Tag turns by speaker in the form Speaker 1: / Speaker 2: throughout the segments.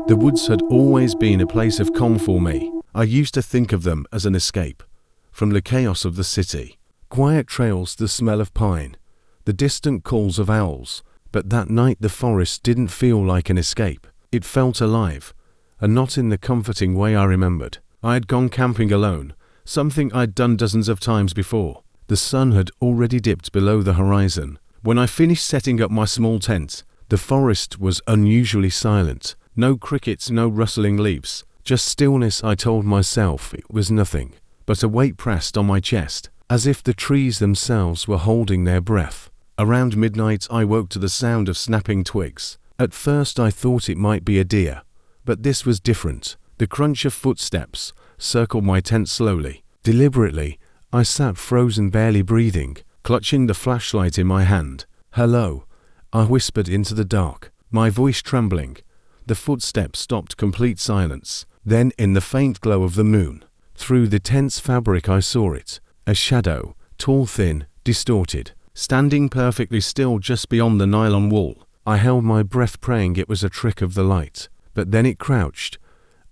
Speaker 1: The woods had always been a place of calm for me. I used to think of them as an escape from the chaos of the city. Quiet trails, the smell of pine, the distant calls of owls. But that night the forest didn't feel like an escape. It felt alive, and not in the comforting way I remembered. I had gone camping alone, something I'd done dozens of times before. The sun had already dipped below the horizon. When I finished setting up my small tent, the forest was unusually silent. No crickets, no rustling leaves, just stillness. I told myself it was nothing, but a weight pressed on my chest, as if the trees themselves were holding their breath. Around midnight I woke to the sound of snapping twigs. At first I thought it might be a deer, but this was different. The crunch of footsteps circled my tent slowly. Deliberately, I sat frozen, barely breathing, clutching the flashlight in my hand. "Hello," I whispered into the dark, my voice trembling. The footsteps stopped, complete silence. Then, in the faint glow of the moon, through the tense fabric I saw it, a shadow, tall, thin, distorted, standing perfectly still just beyond the nylon wall. I held my breath, praying it was a trick of the light. But then it crouched.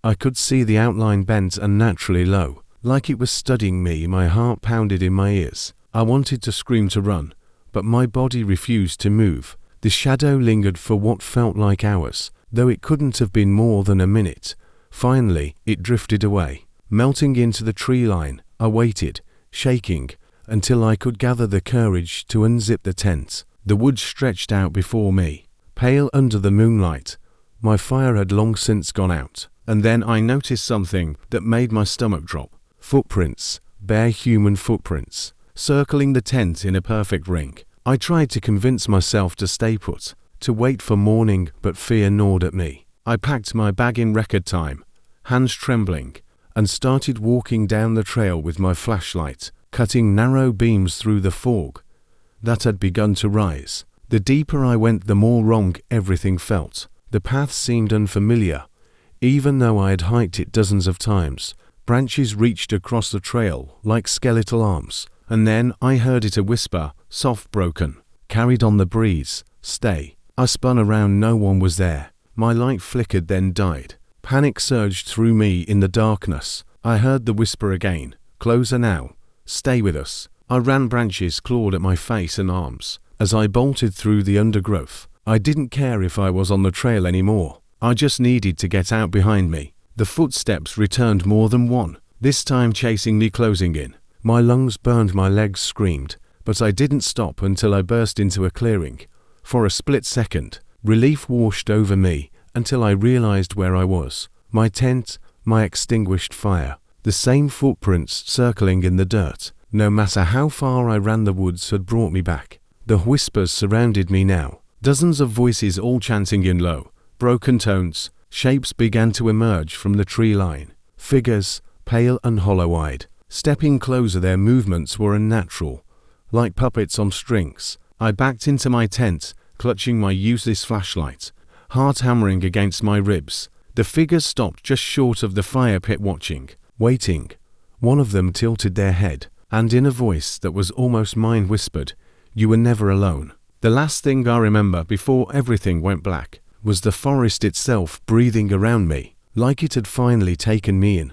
Speaker 1: I could see the outline bent unnaturally low, like it was studying me. My heart pounded in my ears. I wanted to scream, to run, but my body refused to move. The shadow lingered for what felt like hours, though it couldn't have been more than a minute. Finally, it drifted away, melting into the tree line. I waited, shaking, until I could gather the courage to unzip the tent. The woods stretched out before me, pale under the moonlight. My fire had long since gone out. And then I noticed something that made my stomach drop. Footprints, bare human footprints, circling the tent in a perfect ring. I tried to convince myself to stay put, to wait for morning, but fear gnawed at me. I packed my bag in record time, hands trembling, and started walking down the trail with my flashlight, cutting narrow beams through the fog that had begun to rise. The deeper I went, the more wrong everything felt. The path seemed unfamiliar, even though I had hiked it dozens of times. Branches reached across the trail like skeletal arms, and then I heard it, a whisper, soft, broken, carried on the breeze. "Stay." I spun around. No one was there. My light flickered, then died. Panic surged through me in the darkness. I heard the whisper again, "Closer now. Stay with us." I ran. Branches clawed at my face and arms as I bolted through the undergrowth. I didn't care if I was on the trail anymore. I just needed to get out behind me. The footsteps returned, more than one, this time chasing me, closing in. My lungs burned, my legs screamed, but I didn't stop until I burst into a clearing. For a split second, relief washed over me until I realized where I was. My tent, my extinguished fire, the same footprints circling in the dirt. No matter how far I ran, the woods had brought me back. The whispers surrounded me now, dozens of voices all chanting in low, broken tones. Shapes began to emerge from the tree line. Figures, pale and hollow-eyed, stepping closer. Their movements were unnatural, like puppets on strings. I backed into my tent, clutching my useless flashlight, heart hammering against my ribs. The figures stopped just short of the fire pit, watching, waiting. One of them tilted their head, and in a voice that was almost mine whispered, "You were never alone." The last thing I remember before everything went black was the forest itself breathing around me, like it had finally taken me in.